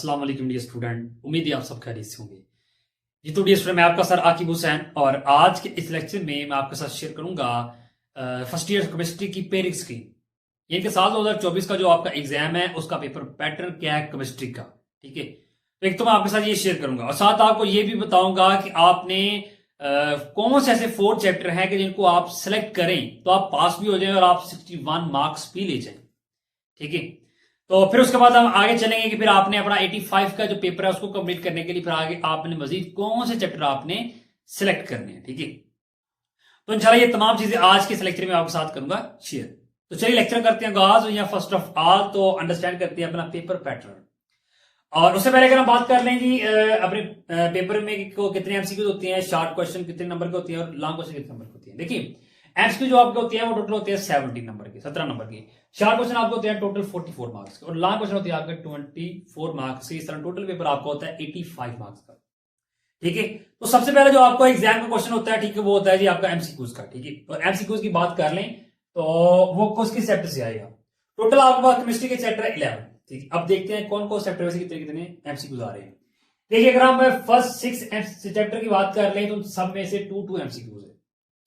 अस्सलाम वालेकुम dear student, उम्मीद है आप सब खैरियत से होंगे। जी तो डियर स्टूडेंट, मैं आपका सर आकिब हुसैन और आज के इस लेक्चर में मैं आपके साथ शेयर करूंगा फर्स्ट ईयर केमिस्ट्री की पेरिंग स्कीम। ये कि साल 2024 का जो आपका एग्जाम है उसका पेपर पैटर्न क्या है केमिस्ट्री का। ठीक है, तो एक तो मैं आपके साथ ये शेयर करूंगा और साथ आपको ये भी बताऊंगा कि आपने कौन से ऐसे 4 चैप्टर हैं कि जिनको आप सेलेक्ट करें तो आप पास भी हो जाए और आप 61 मार्क्स भी ले जाए। ठीक है, तो फिर उसके बाद हम आगे चलेंगे कि फिर आपने अपना 85 का जो पेपर है उसको कंप्लीट करने के लिए फिर आगे आपने मजीद कौन से चैप्टर आपने सिलेक्ट करने हैं। ठीक है, तो इंशाल्लाह ये तमाम चीजें आज के इस लेक्चर में आपके साथ करूंगा शेयर। तो चलिए लेक्चर करते हैं आगाज। या फर्स्ट ऑफ ऑल तो अंडरस्टैंड करते हैं अपना पेपर पैटर्न। और उससे पहले अगर हम बात कर लें जी अपने पेपर में कितने एमसीक्यू होते हैं, शॉर्ट क्वेश्चन कितने नंबर के होते हैं और लॉन्ग क्वेश्चन कितने नंबर के होते हैं। देखिए एमसीक्यू जो आपके होते हैं वो टोटल होते हैं 17 नंबर के, 17 नंबर के। शॉर्ट क्वेश्चन आपको होते हैं टोटल 44 मार्क्स के और लॉन्ग क्वेश्चन होते हैं आपके 24 मार्क्स के। इस तरह टोटल पेपर आपका होता है 85 मार्क्स का। ठीक है, तो सबसे पहले जो आपको एग्जाम का क्वेश्चन होता है, ठीक है, वो होता है जी आपका एमसीक्यूज का। ठीक है, तो एमसीक्यूज की बात कर लें तो वो किस चैप्टर से आएगा। टोटल आपके पास केमिस्ट्री के चैप्टर 11। ठीक है, अब देखते हैं कौन कौन चैप्टर में से कितने कितने एमसीक्यूज आ रहे हैं। देखिए अगर हम फर्स्ट 6 चैप्टर की बात कर लें तो सब में से 2 एमसीक्यूज है।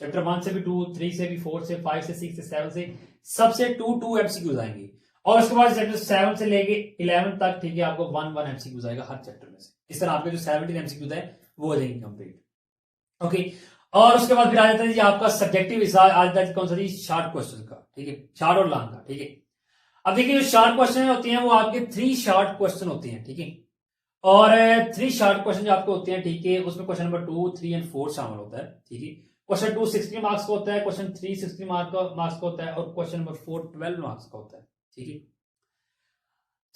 चैप्टर 1 से भी 2, 3 से भी, 4 से, 5 से, 6 से, 7 से, सबसे 2 एमसीक्यूज आएंगे। और उसके बाद चैप्टर 7 से लेके 11 तक, ठीक है, आपको 1 एमसीक्यूज आएगा हर चैप्टर में से। इस तरह आपके जो 17 एमसीक्यूज है वो हो जाएंगे कंप्लीट। ओके, और उसके बाद फिर आ जाता है जी आपका सब्जेक्टिव हिस्सा आ जाता है कौन सा जी, शॉर्ट क्वेश्चन का। ठीक है, शॉर्ट और लॉन्ग का। ठीक है, अब देखिए जो शॉर्ट क्वेश्चन होते हैं वो आपके 3 शॉर्ट क्वेश्चन होते हैं। ठीक है, और 3 शॉर्ट क्वेश्चन जो आपको होते हैं, ठीक है, उसमें क्वेश्चन नंबर 2, 3 एंड 4 शामिल होता है। ठीक है, क्वेश्चन 2 60 मार्क्स का होता है, क्वेश्चन 3 60 मार्क्स का होता है और क्वेश्चन नंबर 4 12 मार्क्स का होता है। ठीक है,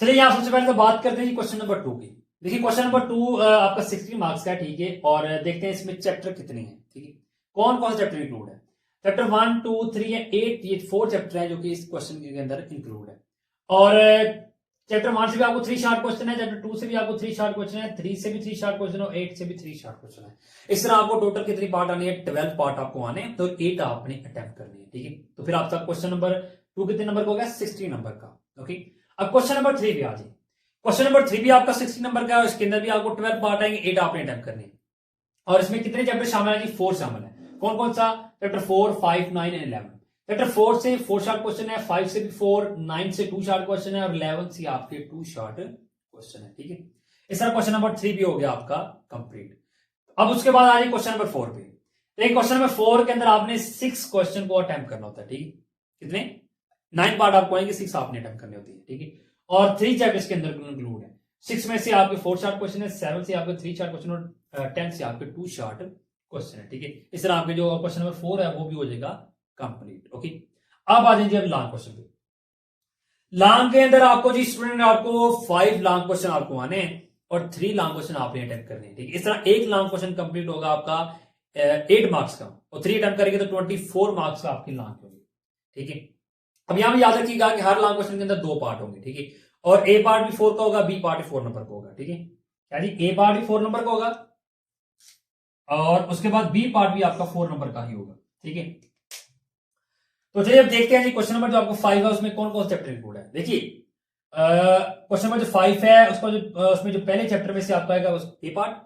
चलिए यहां सबसे पहले तो बात करते हैं क्वेश्चन नंबर 2 की। देखिए क्वेश्चन नंबर 2 आपका 60 मार्क्स का है। ठीक है, और देखते हैं इसमें चैप्टर कितने हैं। ठीक है, कौन कौन से चैप्टर इंक्लूड है। चैप्टर 1, 2, 3 एंड 8, ये 4 चैप्टर है जो कि इस क्वेश्चन के अंदर इंक्लूड है। और चैप्टर 1 से भी आपको 3 शॉर्ट क्वेश्चन है, चैप्टर 2 से भी आपको 3 शॉर्ट क्वेश्चन है, 3 से भी 3 शॉर्ट क्वेश्चन और 8 से भी 3 शॉर्ट क्वेश्चन है। इस तरह आपको टोटल कितनी पार्ट आनी है, 12 पार्ट आपको आने हैं, तो 8 आपने अटेम्प्ट करनी है। ठीक है, तो फिर आपका क्वेश्चन नंबर 2 कितने नंबर का हो गया, 60 नंबर का। ओके, अब क्वेश्चन नंबर 3 भी आ जाए। क्वेश्चन नंबर 3 भी आपका 60 नंबर का है, इसके अंदर भी आपको 12 पार्ट आएंगे, 8 आपने अटेम्प्ट करने हैं। और इसमें कितने चैप्टर शामिल है जी, 4 शामिल है। कौन कौन सा, चैप्टर 4, 5, 9 एंड 11। चैप्टर 4 से 4 शॉर्ट क्वेश्चन है, 5 से भी 4, 9 से 2 शॉर्ट क्वेश्चन है और 11 से आपके 2 शॉर्ट क्वेश्चन है। ठीक है, इस तरह क्वेश्चन नंबर 3 भी हो गया आपका कंप्लीट। अब उसके बाद आ जाए क्वेश्चन नंबर 4 पे। तो क्वेश्चन नंबर 4 के अंदर आपने 6 क्वेश्चन को अटेम्प्ट करना होता है। ठीक है, कितने, 9 पार्ट आपको आएंगे, 6 आपने अटेम्प्ट करने होती है। ठीक है, और 3 चैप्टर्स के अंदर इंक्लूड है। 6 में से आपके 4 शॉर्ट क्वेश्चन है, 7 से आपके 3 शॉर्ट क्वेश्चन और 10 से आपके 2 शॉर्ट क्वेश्चन है। ठीक है, इस तरह आपके जो क्वेश्चन नंबर 4 है वो भी हो जाएगा कंप्लीट। ओके, अब आ जाइए लॉन्ग क्वेश्चन पे। लॉन्ग के अंदर आपको जी स्टूडेंट आपको 5 लॉन्ग क्वेश्चन आपको आने हैं और 3 लॉन्ग क्वेश्चन आपने अटेम्प्ट करने हैं। ठीक है, इस तरह एक लॉन्ग क्वेश्चन कंप्लीट होगा आपका 8 मार्क्स का और 3 अटेम्प्ट करेंगे तो 24 मार्क्स का आपकी लॉन्ग होगी। ठीक है, अब यहां भी याद रखिएगा कि हर लॉन्ग क्वेश्चन के अंदर 2 पार्ट होंगे। ठीक है, और ए पार्ट भी 4 का होगा, बी पार्ट भी 4 नंबर का होगा। ठीक है, क्या जी, ए पार्ट भी 4 नंबर का होगा और उसके बाद बी पार्ट भी आपका 4 नंबर का ही होगा। ठीक है, तो चलिए अब देखते हैं जी क्वेश्चन नंबर जो आपको 5 है उसमें कौन कौन चैप्टर इंक्लूड है। देखिए क्वेश्चन नंबर जो 5 है उसका जो उसमें जो पहले चैप्टर में से आपका आएगा ए पार्ट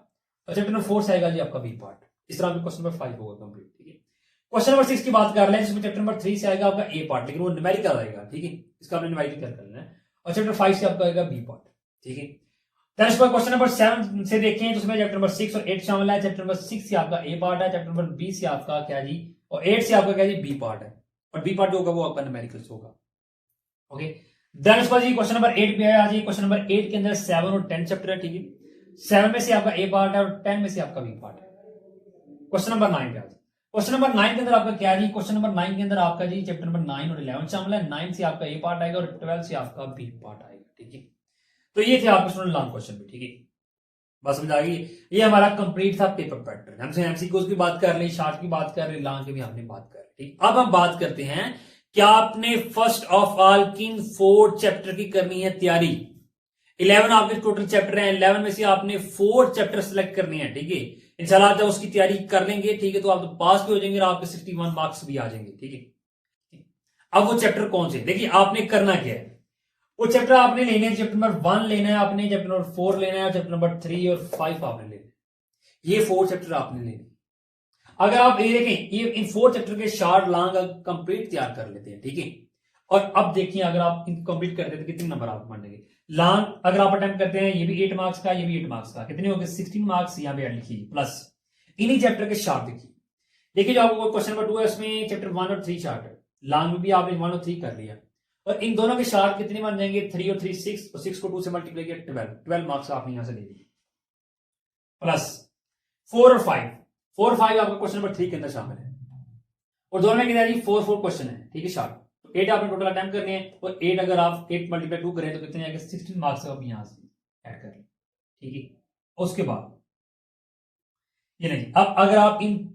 और चैप्टर नंबर 4 से आएगा जी आपका बी पार्ट। इस तरह क्वेश्चन नंबर 5 होगा कंप्लीट। ठीक है, क्वेश्चन नंबर 6 की बात कर लें जिसमें चैप्टर नंबर 3 से आएगा आपका ए पार्ट, लेकिन वो न्यूमेरिकल आएगा। ठीक है, इसका आपने न्यूमेरिकल कर लेना है और चैप्टर 5 से आपका आएगा बी पार्ट। ठीक है, क्वेश्चन नंबर 7 से देखें तो उसमें चैप्टर नंबर 6 और 8 शामिल है। चैप्टर नंबर 6 से आपका ए पार्ट है, चैप्टर नंबर 20 से आपका क्या जी और 8 से आपका क्या जी बी पार्ट है और बी पार्ट जो होगा वो आपका न्यूमेरिकल्स होगा। ओके, देन उसके बाद जी क्वेश्चन नंबर 8 पे आ जाइए। क्वेश्चन नंबर 8 के अंदर 7 और 10 चैप्टर है। ठीक है, 7 में से आपका ए पार्ट है और 10 में से आपका बी पार्ट है। क्वेश्चन नंबर 9 पे आ जाइए। क्वेश्चन नंबर 9 के अंदर आपका क्या जी, क्वेश्चन नंबर 9 के अंदर आपका जी चैप्टर नंबर 9 और 11 शामिल है। 9 से आपका ए पार्ट आएगा और 12 से आपका बी पार्ट आएगा। ठीक है, तो ये थे आपके स्टूडेंट लॉन्ग क्वेश्चन भी। ठीक है, बस समझ आ गई। ये हमारा कंप्लीट था पेपर पैटर्न। हमसे एमसीक्यूज की बात कर ली, शॉर्ट की बात कर ली, लॉन्ग की भी हमने बात कर ली। ठीक, अब हम बात करते हैं कि आपने फर्स्ट ऑफ ऑल किन 4 चैप्टर की करनी है तैयारी। 11 आपके टोटल चैप्टर हैं, 11 में से आपने 4 चैप्टर सेलेक्ट करने हैं। ठीक है, इंशाल्लाह जब उसकी तैयारी कर लेंगे, ठीक है, तो आप तो पास भी हो जाएंगे और आपके 61 मार्क्स भी आ जाएंगे। ठीक है, अब वो चैप्टर कौन से, देखिए आपने करना क्या है। वो चैप्टर आपने लेने हैं, चैप्टर नंबर 1 लेना है आपने, चैप्टर नंबर 4 लेना है, चैप्टर नंबर 3 और 5 आपने लेना है। ये 4 चैप्टर आपने लेने। अगर आप ये देखें, ये इन 4 चैप्टर के शॉर्ट लॉन्ग कंप्लीट तैयार कर लेते हैं, ठीक है। और अब देखिए, अगर आप इनको कंप्लीट करते हैं तो कितने नंबर आपको मिलेंगे। लॉन्ग अगर आप अटेम्प्ट करते हैं, ये भी 8 मार्क्स का, ये भी 8 मार्क्स का, कितने हो गए 16 मार्क्स यहाँ पे लिखिए प्लस इन्हीं चैप्टर के शॉर्ट देखिए। देखिए जो आपको क्वेश्चन नंबर 2 है उसमें चैप्टर 1 और 3 शॉर्ट है, लॉन्ग में भी आपने 1 और 3 कर लिया, और इन दोनों के शॉर्ट कितने बन जाएंगे 3 और 3 6, और 6 को 2 से मल्टीप्लाई किया 12 मार्क्स आपने यहां से ले लिए, प्लस 4 और 5, 4 और 5 आपका क्वेश्चन नंबर 3 के अंदर शामिल है, और दोनों में कितना जी 4 क्वेश्चन है, ठीक है शॉर्ट। तो 8 आपने टोटल अटेम्प्ट करने हैं, और 8 अगर आप 8 मल्टीप्लाई 2 करें तो कितने आएंगे 16 मार्क्स आप यहां से ऐड कर लें, ठीक है। उसके बाद ये नहीं, अब अगर आप इन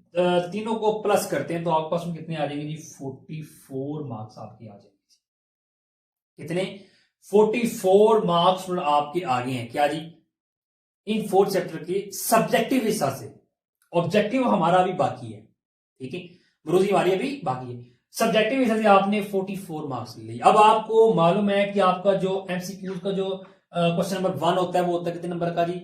तीनों को प्लस करते हैं तो आपके पास में कितने आ जाएंगे जी 44 मार्क्स आपके आ जाएंगे। कितने 44 मार्क्स आपके आगे हैं क्या जी इन 4 चैप्टर के सब्जेक्टिव हिस्सा से। ऑब्जेक्टिव हमारा अभी बाकी है, ठीक है, गुरुजी हमारी अभी बाकी है। सब्जेक्टिव हिस्सा से आपने 44 मार्क्स ले लिए। अब आपको मालूम है कि आपका जो एमसीक्यूज का जो क्वेश्चन नंबर 1 होता है वो होता है कितने नंबर का जी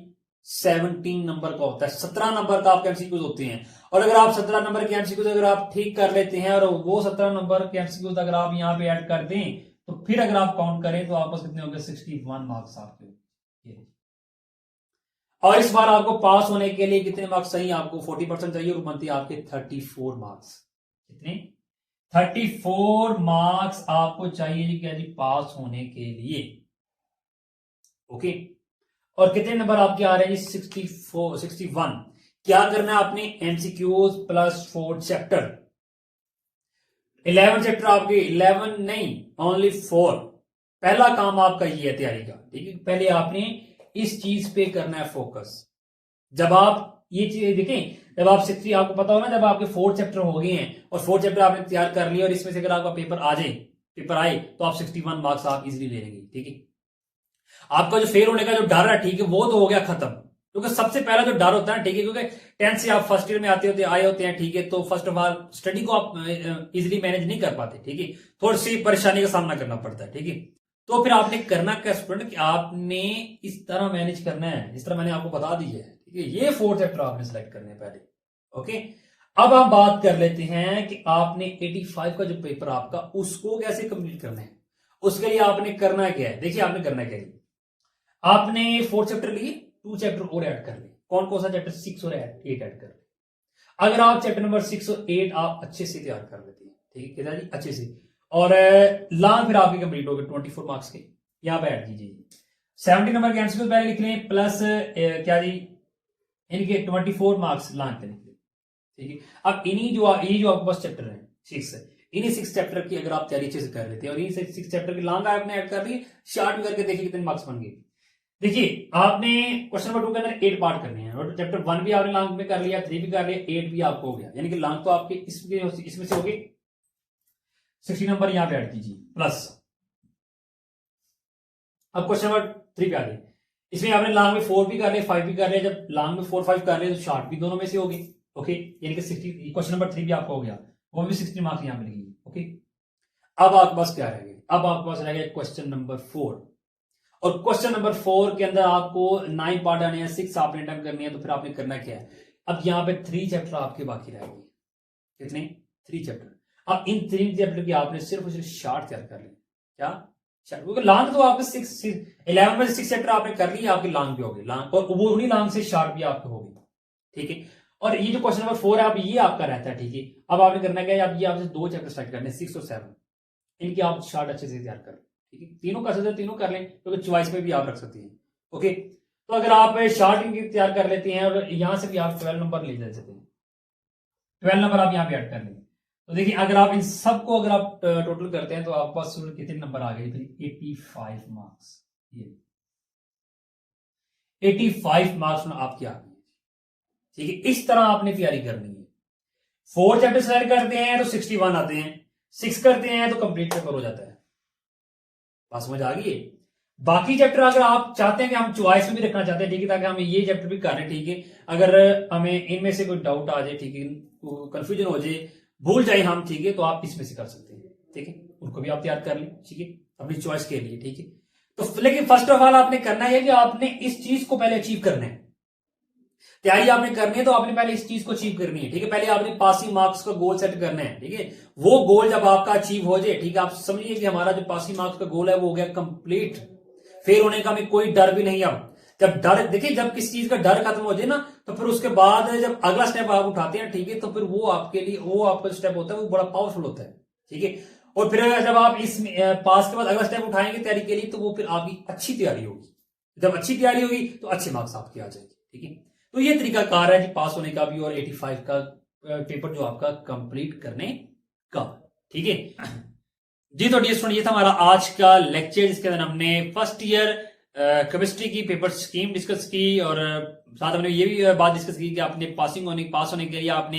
17 नंबर का होता है, 17 नंबर का आपके एमसीक्यूज होते हैं। और अगर आप 17 नंबर के एमसीक्यूज अगर आप ठीक कर लेते हैं और वो 17 नंबर के एमसीक्यूज अगर आप यहाँ पे ऐड कर दें तो फिर अगर आप काउंट करें तो आपको कितने होंगे 61 मार्क्स आपके। और इस बार आपको पास होने के लिए कितने मार्क्स चाहिए, आपको 40% चाहिए और बनती है आपके 34 मार्क्स। कितने 34 मार्क्स आपको चाहिए जी क्या जी पास होने के लिए, ओके। और कितने नंबर आपके आ रहे हैं जी 61। क्या करना है आपने एमसीक्यूज प्लस 4 चैप्टर, 11 चैप्टर आपके 11 नहीं ओनली 4। पहला काम आपका ये है तैयारी का, ठीक है। पहले आपने इस चीज पे करना है फोकस। जब आप ये चीज देखें, जब आप 60 आपको पता होगा जब आपके 4 चैप्टर हो गए हैं और 4 चैप्टर आपने तैयार कर लिए और इसमें से अगर आपका पेपर आए तो आप 61 मार्क्स आप इजीली ले लेंगे, ठीक है। आपका जो फेल होने का जो डर है, ठीक है, वो तो हो गया खत्म, क्योंकि सबसे पहला जो डर होता है, ठीक है, क्योंकि 10th से आप फर्स्ट ईयर में आए होते हैं, ठीक है, तो फर्स्ट ऑफ ऑल स्टडी को आप इजीली मैनेज नहीं कर पाते, ठीक है, थोड़ी सी परेशानी का सामना करना पड़ता है, ठीक है। तो फिर आपने करना क्या स्टूडेंट कि आपने इस तरह मैनेज करना है, इस तरह मैंने आपको बता दी है, ठीक है। ये 4 चैप्टर आपने सिलेक्ट करने हैं पहले, ओके। अब हम बात कर लेते हैं कि आपने 85 का जो पेपर आपका उसको कैसे कंप्लीट करना है। उसके लिए आपने करना क्या है, देखिए आपने करना क्या है, आपने 4 चैप्टर लिए, 2 चैप्टर और ऐड कर ले। कौन कौन सा चैप्टर 6 और 8 ऐड कर ले। अगर आप चैप्टर नंबर 6 और 8 आप अच्छे से तैयार कर लेते हैं, ठीक है जी अच्छे से, और लॉन्ग फिर आपके कंप्लीट हो गए 24 मार्क्स के, यहां पे ऐड कीजिए 70 नंबर के एमसीक्यू पहले लिख लें प्लस क्या जी इनके 24 मार्क्स लॉन्ग के लिख लें, ठीक है। अब इन्हीं जो आपके पास चैप्टर है 6 इन्हीं 6 चैप्टर की अगर आप तैयारी अच्छे से कर लेते हैं और इन्हीं 6 चैप्टर की लॉन्ग आपने ऐड कर ली, शॉर्ट में करके देखिए कितने मार्क्स बन गए। देखिए आपने क्वेश्चन नंबर 2 के अंदर 8 पार्ट करने हैं और चैप्टर 1 भी आपने लॉन्ग में कर लिया, 3 भी कर लिया, 8 भी आपको हो गया, यानी कि लॉन्ग तो आपके इसमें से हो गए 60 नंबर यहां पे ऐड कीजिए प्लस। अब क्वेश्चन नंबर 3 पे आ गए, इसमें आपने लॉन्ग में 4 भी कर लिया 5 भी कर लिया। जब लॉन्ग में 4 5 कर लिया तो शॉर्ट भी दोनों में से होगी, ओके, यानी कि 60 क्वेश्चन नंबर 3 भी आपको हो गया, वो भी 60 मार्क्स यहां पे लगेंगे, ओके। अब आपके पास क्या रह गए, अब आपके पास रह गया क्वेश्चन नंबर 4, और क्वेश्चन नंबर 4 के अंदर आपको 9 पार्ट आने हैं, 6 आपने अटेम्प्ट करनी है, तो फिर आपने करना क्या है। अब यहाँ पे 3 चैप्टर आपके बाकी रह गए, कितने 3 चैप्टर। अब इन 3 चैप्टर की आपने सिर्फ शॉर्ट तैयार कर लें, क्या क्योंकि लॉन्ग तो आपके 11 में 6 चैप्टर आपने कर लिए, आपके लॉन्ग भी हो गए, लॉन्ग और वो उन्हीं लॉन्ग से शॉर्ट भी आपके हो गए, ठीक है। और ये जो क्वेश्चन नंबर 4 है, अब ये आपका रहता है, ठीक है। अब आपने करना क्या है, अब ये आपसे 2 चैप्टर स्टार्ट करने 6 और 7, इनकी आप शॉर्ट अच्छे से तैयार कर लें, ठीक है। तीनों कर सकते हैं, तीनों कर लें, क्योंकि चॉइस में भी आप रख सकते हैं, ओके। तो अगर आप शॉर्ट इनकी तैयार कर लेते हैं और यहां से भी आप 12 नंबर ले जा सकते हैं, 12 नंबर आप यहां पे ऐड कर लें, तो देखिए अगर आप इन सबको अगर आप टोटल करते हैं तो आपके पास कितने नंबर आ गए, फिर 85 मार्क्स, ये 85 मार्क्स आपके आ गए, ठीक है। इस तरह आपने तैयारी करनी है। 4 चैप्टर सेलेक्ट करते हैं तो 61 आते हैं, 6 करते हैं तो कंप्लीट पेपर हो जाता है, बात समझ आ गई है। बाकी चैप्टर अगर आप चाहते हैं कि हम चॉइस में भी रखना चाहते हैं, ठीक है, ताकि हम ये चैप्टर भी कर रहे हैं, ठीक है, अगर हमें इनमें से कोई डाउट आ जाए, ठीक है, कंफ्यूजन हो जाए, भूल जाए हम, ठीक है, तो आप इसमें से कर सकते हैं, ठीक है, उनको भी आप तैयार कर लें, ठीक है, अपनी चॉइस के लिए, ठीक है। तो लेकिन फर्स्ट ऑफ ऑल आपने करना है कि आपने इस चीज को पहले अचीव करना है। तैयारी आपने करनी है तो आपने पहले इस चीज को अचीव करनी है, ठीक है। पहले आपने पासिंग मार्क्स का गोल सेट करना है, ठीक है। वो गोल जब आपका अचीव हो जाए, ठीक है, आप समझिए कि हमारा जो पासिंग मार्क्स का गोल है वो हो गया कंप्लीट। फेल होने का हमें कोई डर भी नहीं। अब जब डर देखिए, जब किसी चीज का डर खत्म हो जाए ना, तो फिर उसके बाद जब अगला स्टेप आप उठाते हैं, ठीक है, तो फिर वो आपके लिए, वो आपका स्टेप होता है वो बड़ा पावरफुल होता है, ठीक है। और फिर जब आप इस पास के बाद अगला स्टेप उठाएंगे तैयारी के लिए, तो वो फिर आपकी अच्छी तैयारी होगी। जब अच्छी तैयारी होगी तो अच्छे मार्क्स आपके आ जाएंगे, ठीक है। तो ये तरीका कार है जी पास होने का भी और 85 का पेपर जो आपका कंप्लीट करने का, ठीक है जी। तो डियर स्टूडेंट, ये था हमारा आज का लेक्चर, जिसके अंदर हमने फर्स्ट ईयर केमिस्ट्री की पेपर स्कीम डिस्कस की और साथ हमने ये भी बात डिस्कस की कि आपने पास होने के लिए आपने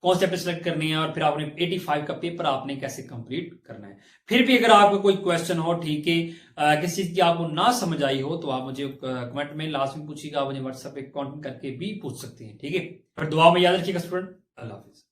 कौन से सेलेक्ट करने हैं और फिर आपने 85 का पेपर आपने कैसे कंप्लीट करना है। फिर भी अगर आपको कोई क्वेश्चन हो, ठीक है, किसी चीज की आपको ना समझ आई हो, तो आप मुझे कमेंट में लास्ट में पूछिएगा, आप मुझे व्हाट्सएप पे कॉन्टेक्ट करके भी पूछ सकते हैं, ठीक है। पर दुआ में याद रखिएगा स्टूडेंट। अल्लाह हाफिज।